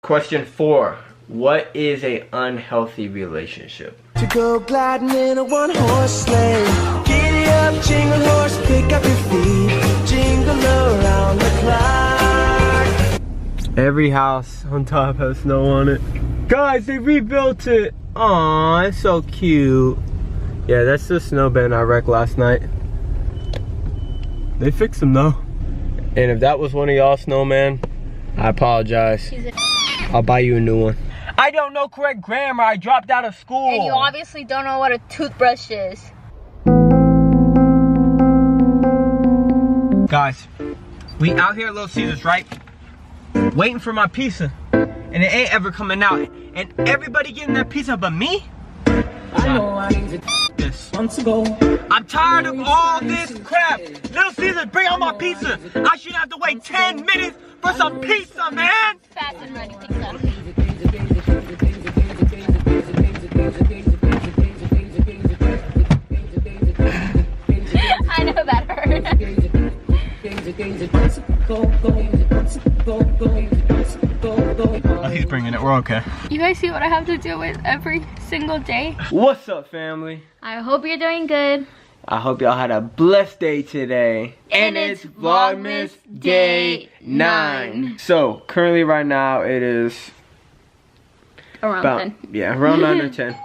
Question 4. What is a unhealthy relationship? To go gliding in a one-horse sleigh. Giddy up, jingle horse, pick up your feet. Jingle around the clock. Every house on top has snow on it. Guys, they rebuilt it. Aw, it's so cute. Yeah, that's the snow bin I wrecked last night. They fixed them though. And if that was one of y'all snowman, I apologize. I'll buy you a new one. I don't know correct grammar. I dropped out of school. And you obviously don't know what a toothbrush is. Guys, we out here at Little Caesars, right? Waiting for my pizza. And it ain't ever coming out. And everybody getting that pizza but me? I know I need to This. months ago. I'm tired of all this crap. Little Caesars, bring out my pizza. I should have to wait 10 minutes for some pizza, man. Fast and ready pizza. I know that hurt. Oh, he's bringing it. We're okay. You guys see what I have to deal with every single day? What's up, family? I hope you're doing good. I hope y'all had a blessed day today. And it's Vlogmas Day 9. So, currently right now it is Around 10. Yeah, around 9 or 10.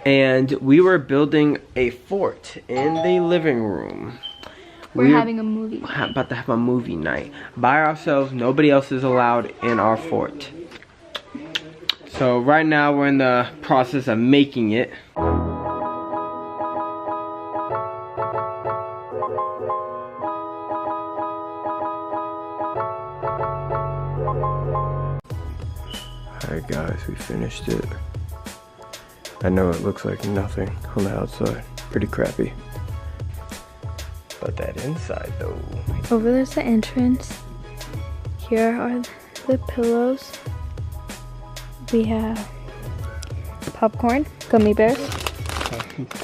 And we were building a fort in the living room. We're having a movie. About to have a movie night. By ourselves, nobody else is allowed in our fort. So right now we're in the process of making it. Alright guys, we finished it. I know it looks like nothing on the outside. Pretty crappy. But that inside though. Over there's the entrance. Here are the pillows. We have popcorn, gummy bears,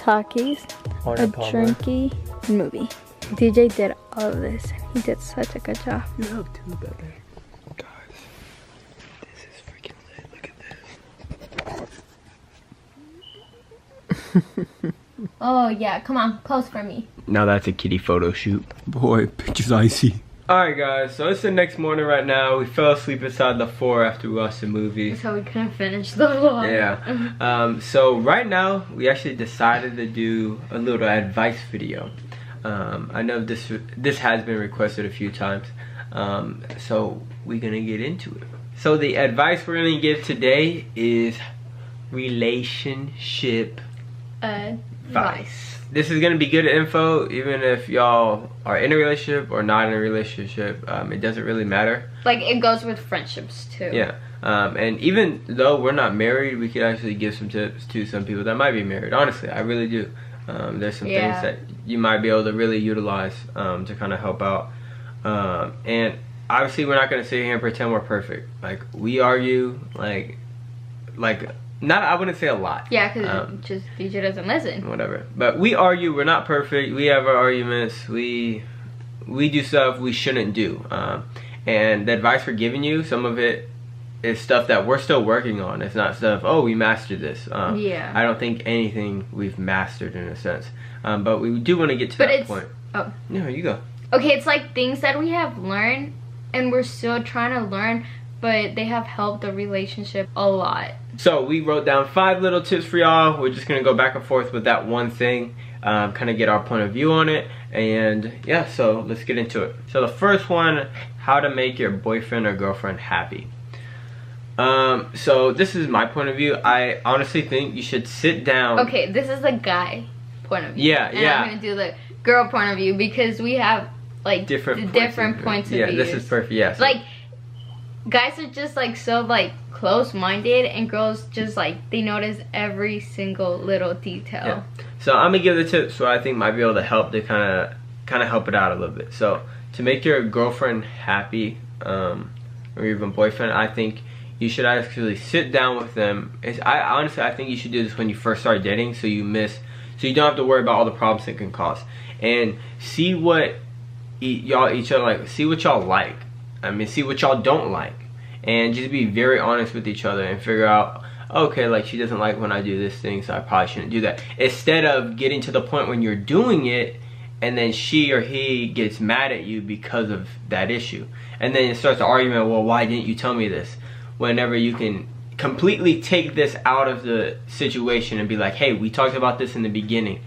Takis, a drinky, and movie. DJ did all of this and he did such a good job. You have two, baby. Guys, this is freaking lit. Look at this. Oh yeah, come on, pose for me. Now that's a kitty photo shoot. Boy, picture's icy. Alright guys, so it's the next morning right now. We fell asleep inside the floor after we watched the movie. So we couldn't finish the vlog. Yeah. So right now, we actually decided to do a little advice video. I know this has been requested a few times. So we're gonna get into it. So the advice we're gonna give today is relationship advice. This is gonna be good info, even if y'all are in a relationship or not in a relationship. It doesn't really matter. Like it goes with friendships too. Yeah. And even though we're not married, we could actually give some tips to some people that might be married. Honestly, I really do. There's some things that you might be able to really utilize to kind of help out. And obviously, we're not gonna sit here and pretend we're perfect. Like we argue, like. Not, I wouldn't say a lot. Yeah, because just DJ doesn't listen. Whatever. But we argue, we're not perfect. We have our arguments. We do stuff we shouldn't do. And the advice we're giving you, some of it is stuff that we're still working on. It's not stuff, oh, we mastered this. Yeah. I don't think anything we've mastered in a sense. But we do want to get to that point. Oh. No, you go. Okay, it's like things that we have learned and we're still trying to learn, but they have helped the relationship a lot. So we wrote down 5 little tips for y'all. We're just gonna go back and forth with that one thing, kind of get our point of view on it, and yeah, so let's get into it. So the first one, how to make your boyfriend or girlfriend happy. So this is my point of view. I honestly think you should sit down. Okay, this is the guy point of view. Yeah, and I'm gonna do the girl point of view because we have like different points of view. Yeah, this is perfect. Yes. Yeah, like guys are just like so like close-minded, and girls just like they notice every single little detail. Yeah. So I'm gonna give the tips so I think might be able to help to kind of help it out a little bit. So to make your girlfriend happy, or even boyfriend, I think you should actually sit down with them. Honestly, I think you should do this when you first start dating, so you don't have to worry about all the problems it can cause, and see what each other like. See what y'all like. I mean, see what y'all don't like, and just be very honest with each other and figure out, okay, like she doesn't like when I do this thing, so I probably shouldn't do that. Instead of getting to the point when you're doing it and then she or he gets mad at you because of that issue. And then it starts the argument, well, why didn't you tell me this? Whenever you can completely take this out of the situation and be like, hey, we talked about this in the beginning.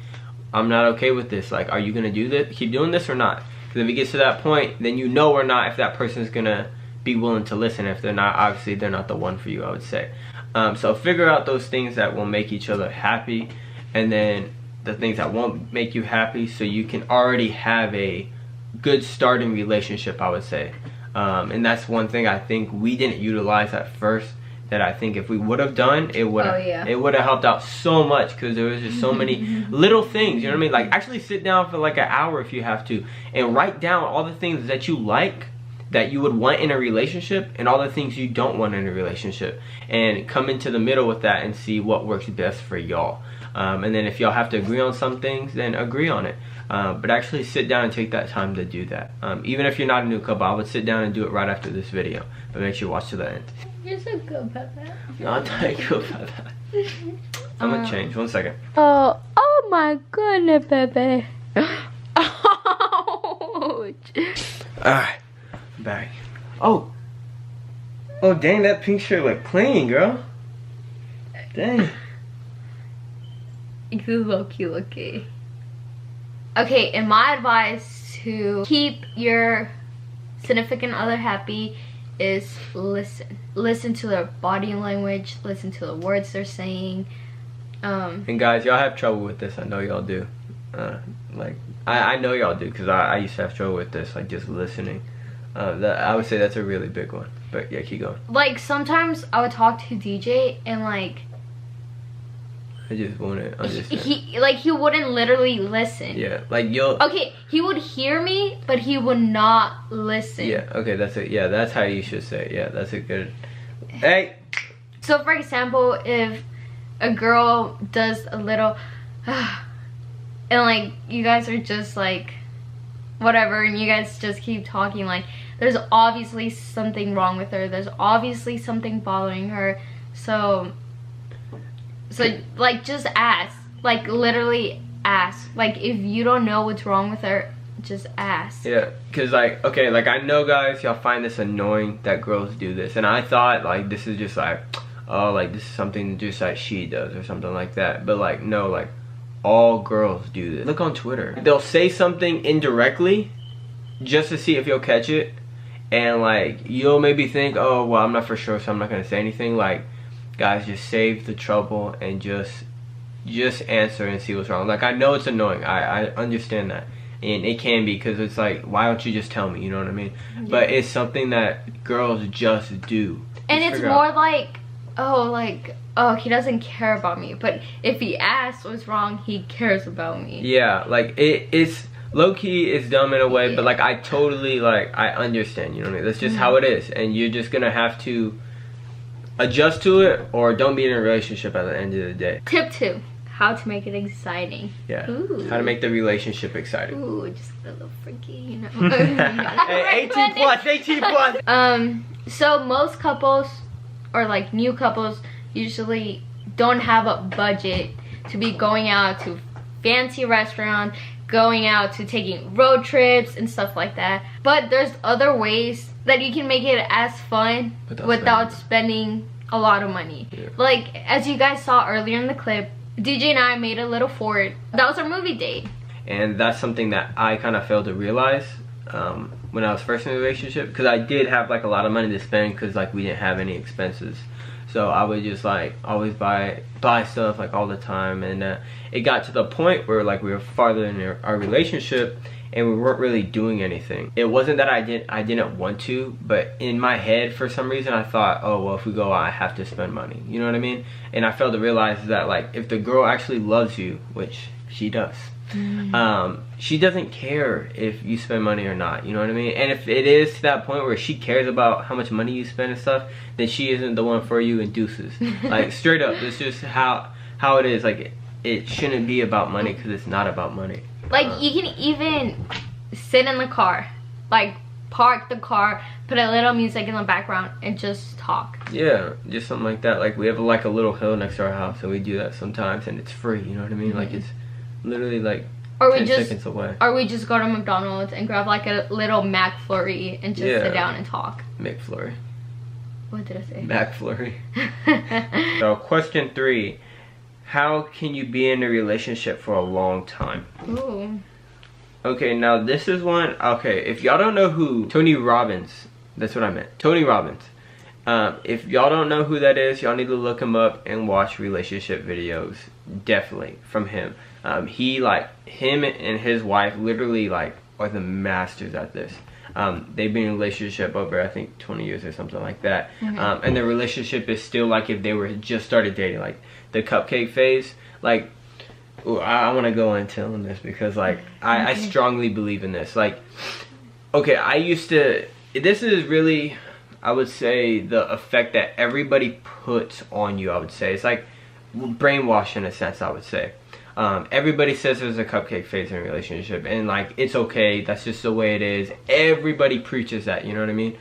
I'm not okay with this. Like, are you gonna do this? Keep doing this or not? Because if it gets to that point, then you know or not if that person's gonna be willing to listen. If they're not, obviously they're not the one for you, I would say. So figure out those things that will make each other happy, and then the things that won't make you happy, so you can already have a good starting relationship, I would say. And that's one thing I think we didn't utilize at first, that I think if we would have done, it would have it would have helped out so much, because there was just so many little things, you know what I mean? Like, actually sit down for like an hour if you have to and write down all the things that you like, that you would want in a relationship, and all the things you don't want in a relationship, and come into the middle with that and see what works best for y'all. And then if y'all have to agree on some things, then agree on it. But actually sit down and take that time to do that. Even if you're not a new couple, I would sit down and do it right after this video, but make sure you watch to the end. You're so good about that. No, I'm not good about that. I'm gonna change. 1 second. Oh my goodness, baby. Ouch. Alright, back. Oh, dang, that pink shirt look clean, girl. Dang. It's low-key looking. Okay, and my advice to keep your significant other happy is listen. Listen to their body language, listen to the words they're saying. And guys, y'all have trouble with this. I know y'all do. Like, I know y'all do, because I used to have trouble with this, like just listening. I would say that's a really big one. But yeah, keep going. Like, sometimes I would talk to DJ and like, I just wouldn't understand. He wouldn't literally listen. Yeah, like you'll. Okay, he would hear me, but he would not listen. Yeah. Okay, that's it. Yeah, that's how you should say it. Yeah, that's a good. Hey. So for example, if a girl does a little, and like you guys are just like, whatever, and you guys just keep talking, like there's obviously something wrong with her. There's obviously something bothering her. So like just ask, like literally ask. Like if you don't know what's wrong with her, just ask. Yeah, because like, okay, like I know guys, y'all find this annoying that girls do this, and I thought like this is just like, oh, like this is something just like she does or something like that. But like, no, like all girls do this. Look on Twitter, they'll say something indirectly just to see if you'll catch it, and like you'll maybe think, oh well, I'm not for sure, so I'm not gonna say anything. Like, guys, just save the trouble and just answer and see what's wrong. Like, I know it's annoying, I understand that, and it can be, because it's like, why don't you just tell me, you know what I mean? Yeah. But it's something that girls just do. And it's more like, oh, he doesn't care about me, but if he asks what's wrong, he cares about me. Yeah, like it's low-key, it's dumb in a way, but like I totally, like, I understand, you know what I mean? That's just how it is, and you're just gonna have to adjust to it, or don't be in a relationship at the end of the day. Tip 2, how to make it exciting. Yeah. Ooh. How to make the relationship exciting. Ooh, just a little freaky, you know. Hey, 18 plus, 18 plus. So most couples, or like new couples, usually don't have a budget to be going out to fancy restaurants, going out to taking road trips and stuff like that. But there's other ways that you can make it as fun without spending a lot of money. Yeah. Like, as you guys saw earlier in the clip, DJ and I made a little fort. That was our movie date. And that's something that I kind of failed to realize when I was first in a relationship, because I did have like a lot of money to spend, because like we didn't have any expenses. So I would just like always buy stuff like all the time, and it got to the point where like we were farther in our relationship and we weren't really doing anything. It wasn't that I didn't want to, but in my head for some reason I thought, oh well, if we go out I have to spend money, you know what I mean? And I failed to realize that like if the girl actually loves you, which she does, she doesn't care if you spend money or not, you know what I mean? And if it is to that point where she cares about how much money you spend and stuff, then she isn't the one for you, and deuces. Like, straight up, it's just how it is. Like, it shouldn't be about money, because it's not about money. Like, you can even sit in the car, like park the car, put a little music in the background, and just talk. Yeah, just something like that. Like we have like a little hill next to our house, and we do that sometimes, and it's free. You know what I mean? Like it's literally like 10 seconds away. Or we just go to McDonald's and grab like a little McFlurry and just sit down and talk. McFlurry. What did I say? McFlurry. So question 3. How can you be in a relationship for a long time? Ooh. Okay, now this is one. Okay, if y'all don't know who Tony Robbins, that's what I meant. Tony Robbins. If y'all don't know who that is, y'all need to look him up and watch relationship videos. Definitely from him. Him and his wife literally like are the masters at this. They've been in a relationship over I think 20 years or something like that. And their relationship is still like if they were just started dating, like the cupcake phase. Like, ooh, I want to go into on this because like I strongly believe in this. Like, okay, this is really, I would say, the effect that everybody puts on you. I would say it's like brainwash in a sense. I would say everybody says there's a cupcake phase in a relationship, and like it's okay, that's just the way it is. Everybody preaches that, you know what I mean?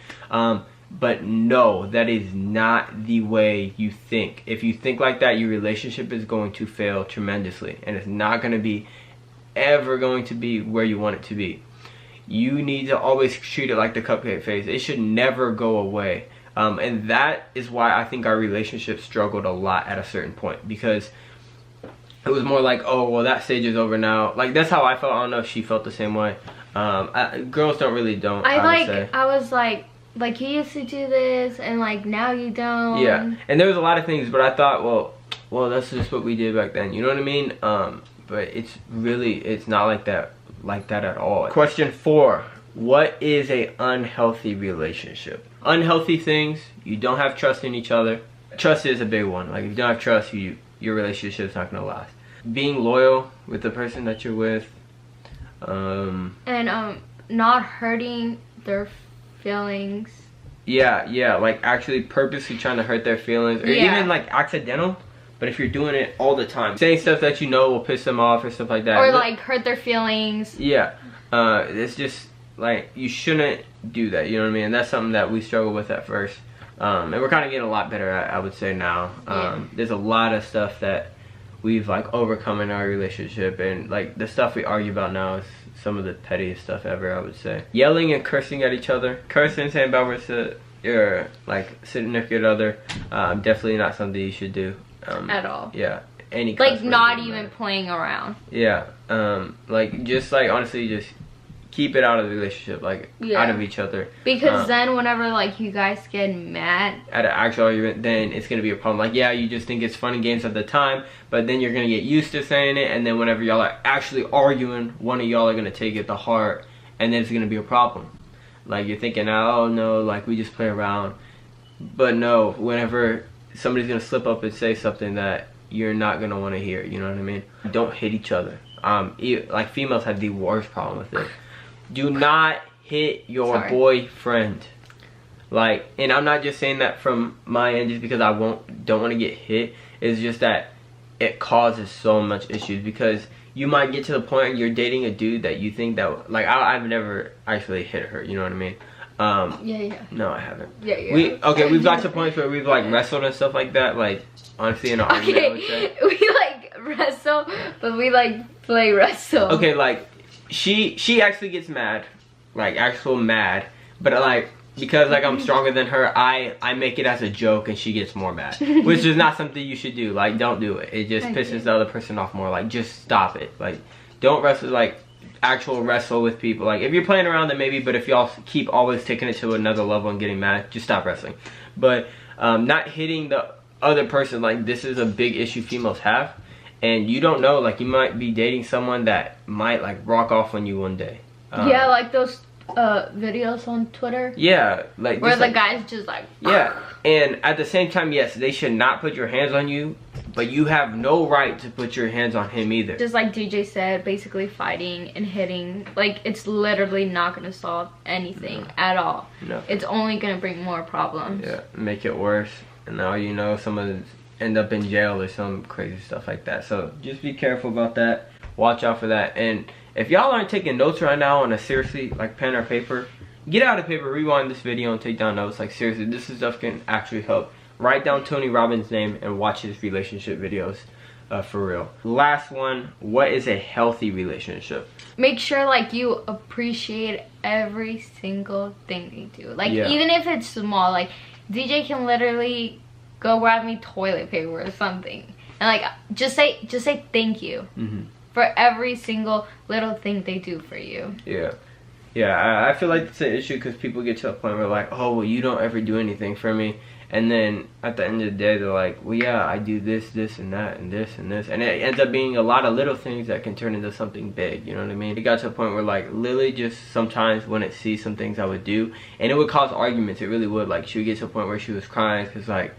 But no, that is not the way you think. If you think like that, your relationship is going to fail tremendously, and it's not going to be ever going to be where you want it to be. You need to always treat it like the cupcake phase. It should never go away. And that is why I think our relationship struggled a lot at a certain point, because it was more like, oh, well, that stage is over now. Like, that's how I felt. I don't know if she felt the same way. Girls don't. I was like, you used to do this, and like now you don't. Yeah, and there was a lot of things, but I thought, well, that's just what we did back then. You know what I mean? But it's not like that at all. Question 4: what is a unhealthy relationship? Unhealthy things: you don't have trust in each other. Trust is a big one. Like if you don't have trust, your relationship's not gonna last. Being loyal with the person that you're with, and not hurting their feelings. Yeah, like actually purposely trying to hurt their feelings, or even like accidental. But if you're doing it all the time, saying stuff that you know will piss them off or stuff like that, or like hurt their feelings. Yeah, it's just like you shouldn't do that. You know what I mean? And that's something that we struggled with at first, and we're kind of getting a lot better at, I would say now. There's a lot of stuff that we've like overcome in our relationship, and like the stuff we argue about now is some of the pettiest stuff ever, I would say. Yelling and cursing at each other, cursing, saying bad words to your like significant other, definitely not something you should do. At all. Yeah, any like not even playing around. Yeah, like just like honestly just keep it out of the relationship, like out of each other. Because then whenever like you guys get mad at an actual argument, then it's gonna be a problem. Like, yeah, you just think it's fun and games at the time, but then you're gonna get used to saying it, and then whenever y'all are actually arguing, one of y'all are gonna take it to heart, and then it's gonna be a problem. Like you're thinking, oh no, like we just play around, but no, whenever somebody's gonna slip up and say something that you're not gonna want to hear, you know what I mean? Don't hit each other. Like females have the worst problem with it. Do not hit your boyfriend. Like, and I'm not just saying that from my end just because I don't want to get hit. It's just that it causes so much issues, because you might get to the point where you're dating a dude that you think that, like, I've never actually hit her, you know what I mean? No, I haven't. We've got to points where we've like wrestled and stuff like that, like honestly in an argument, I would say. We like wrestle, but we like play wrestle. Okay, like she actually gets mad, like actual mad, but like because like I'm stronger than her, I make it as a joke and she gets more mad, which is not something you should do. Like, don't do it. It just pisses the other person off more. Like, just stop it. Like, don't wrestle, like actual wrestle with people. Like, if you're playing around, then maybe, but if y'all keep always taking it to another level and getting mad, just stop wrestling. But not hitting the other person, like, this is a big issue females have, and you don't know, like, you might be dating someone that might like rock off on you one day. Yeah, like those videos on Twitter. Yeah, like where the guy's just like. Yeah, and at the same time, yes, they should not put your hands on you, but you have no right to put your hands on him either. Just like DJ said, basically fighting and hitting, like, it's literally not going to solve anything at all. No. It's only going to bring more problems. Yeah, make it worse. And now you know someone end up in jail or some crazy stuff like that. So just be careful about that. Watch out for that. And if y'all aren't taking notes right now on a seriously, like pen or paper, get out a paper, rewind this video, and take down notes. Like, seriously, this is stuff can actually help. Write down Tony Robbins' name and watch his relationship videos. For real. Last one, what is a healthy relationship? Make sure like you appreciate every single thing they do. Like even if it's small, like DJ can literally go grab me toilet paper or something. And like just say thank you for every single little thing they do for you. Yeah, I feel like it's an issue because people get to a point where like, oh, well, you don't ever do anything for me. And then at the end of the day, they're like, well, yeah, I do this, this, and that, and this, and this. And it ends up being a lot of little things that can turn into something big, you know what I mean? It got to a point where, like, Lily just sometimes wouldn't see some things I would do. And it would cause arguments. It really would. Like, she would get to a point where she was crying because, like,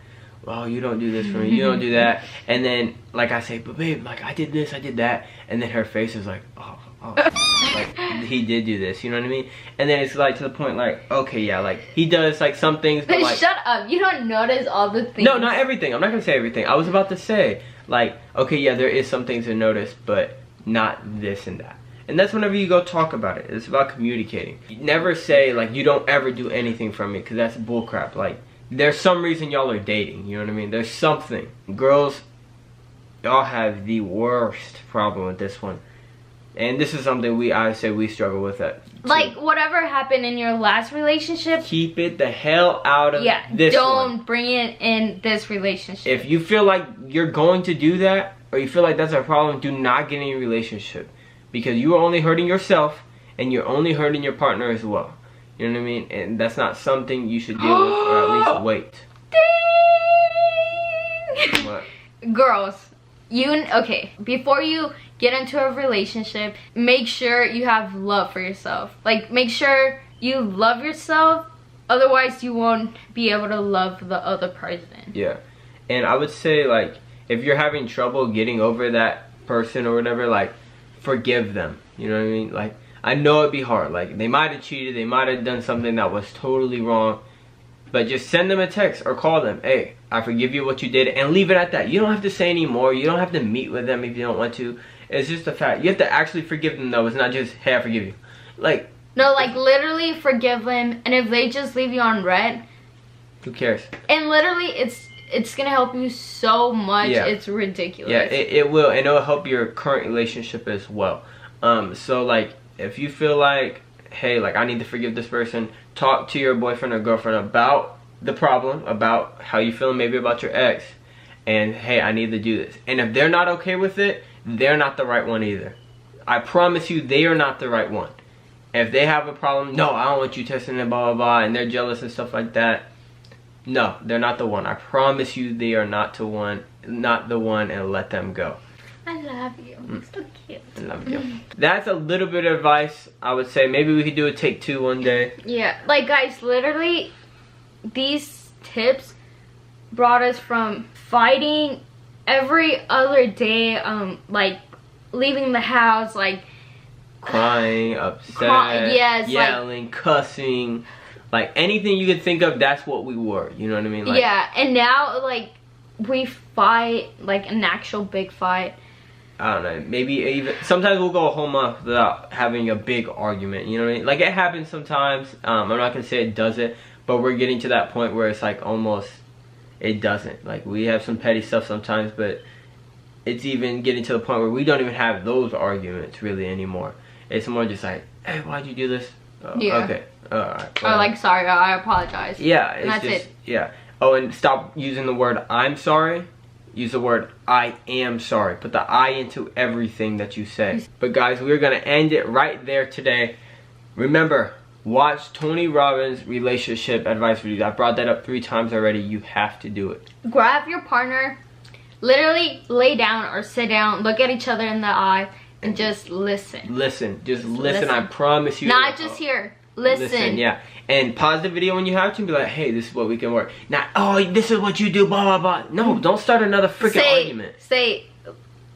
well, you don't do this for me, you don't do that. And then, like, I say, but babe, like, I did this, I did that. And then her face is like, oh. Like, he did do this, you know what I mean? And then it's like to the point like, okay, yeah, like he does like some things, but like, shut up, you don't notice all the things. No, not everything. I'm not gonna say everything. I was about to say like, okay, yeah, there is some things to notice, but not this and that. And that's whenever you go talk about it. It's about communicating. You never say like you don't ever do anything for me, because that's bullcrap. Like, there's some reason y'all are dating, you know what I mean? There's something. Girls, y'all have the worst problem with this one. And this is something I say we struggle with that. Like, whatever happened in your last relationship, keep it the hell out of this one. Don't bring it in this relationship. If you feel like you're going to do that, or you feel like that's a problem, do not get in a relationship. Because you are only hurting yourself, and you're only hurting your partner as well. You know what I mean? And that's not something you should deal with, or at least wait. Ding! What? Girls, okay, before you get into a relationship, make sure you have love for yourself. Like, make sure you love yourself, otherwise you won't be able to love the other person. Yeah. And I would say, like, if you're having trouble getting over that person or whatever, like, forgive them. You know what I mean? Like, I know it'd be hard. Like, they might have cheated, they might have done something that was totally wrong, but just send them a text or call them. Hey, I forgive you what you did, and leave it at that. You don't have to say any more. You don't have to meet with them if you don't want to. It's just a fact. You have to actually forgive them, though. It's not just, hey, I forgive you. Like, no, like, literally forgive them, and if they just leave you on red, who cares? And literally, it's gonna help you so much. Yeah. It's ridiculous. Yeah, it will, and it'll help your current relationship as well. So, like, if you feel like, hey, like, I need to forgive this person, talk to your boyfriend or girlfriend about the problem, about how you feel, maybe about your ex, and hey, I need to do this. And if they're not okay with it, they're not the right one either. I promise you, they are not the right one. If they have a problem, no, I don't want you testing it, blah, blah, blah, and they're jealous and stuff like that, no, they're not the one. I promise you, they are not the one, and let them go. I love you. You're so cute. I love you. That's a little bit of advice, I would say. Maybe we could do a take 2 one day. Yeah, like, guys, literally, these tips brought us from fighting every other day, like, leaving the house, like, crying, upset, yes, yelling, like, cussing, like, anything you could think of, that's what we were, you know what I mean? Like, yeah, and now, like, we fight, like, an actual big fight. I don't know, maybe even, sometimes we'll go a whole month without having a big argument, you know what I mean? Like, it happens sometimes, I'm not gonna say it doesn't, but we're getting to that point where it's like almost, it doesn't. Like, we have some petty stuff sometimes, but it's even getting to the point where we don't even have those arguments really anymore. It's more just like, hey, why'd you do this? Yeah. Okay, alright. Or like, sorry, I apologize. Yeah, it's that's just, it. Yeah. Oh, and stop using the word I'm sorry. Use the word I am sorry. Put the I into everything that you say. But guys, we're going to end it right there today. Remember, watch Tony Robbins' relationship advice videos. I brought that up 3 times already. You have to do it. Grab your partner, literally lay down or sit down, look at each other in the eye, and just listen. Listen. Just listen. I promise you. Not just hear. Listen. Yeah. And pause the video when you have to and be like, hey, this is what we can work. Not, oh, this is what you do, blah, blah, blah. No, don't start another freaking argument. Say,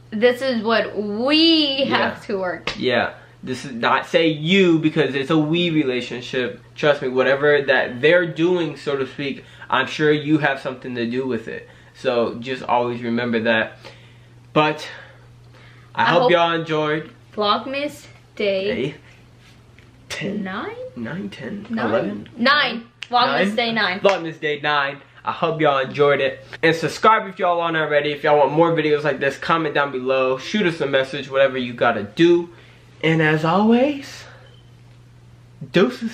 this is what we have to work. Yeah. This is not say you, because it's a we relationship. Trust me, whatever that they're doing, so to speak, I'm sure you have something to do with it. So just always remember that. But I hope y'all enjoyed Vlogmas Day 10? 9? 9, 10, 9? 11? 9. Vlogmas Day 9. Vlogmas Day 9. I hope y'all enjoyed it. And subscribe if y'all aren't already. If y'all want more videos like this, comment down below. Shoot us a message, whatever you gotta do. And as always, deuces.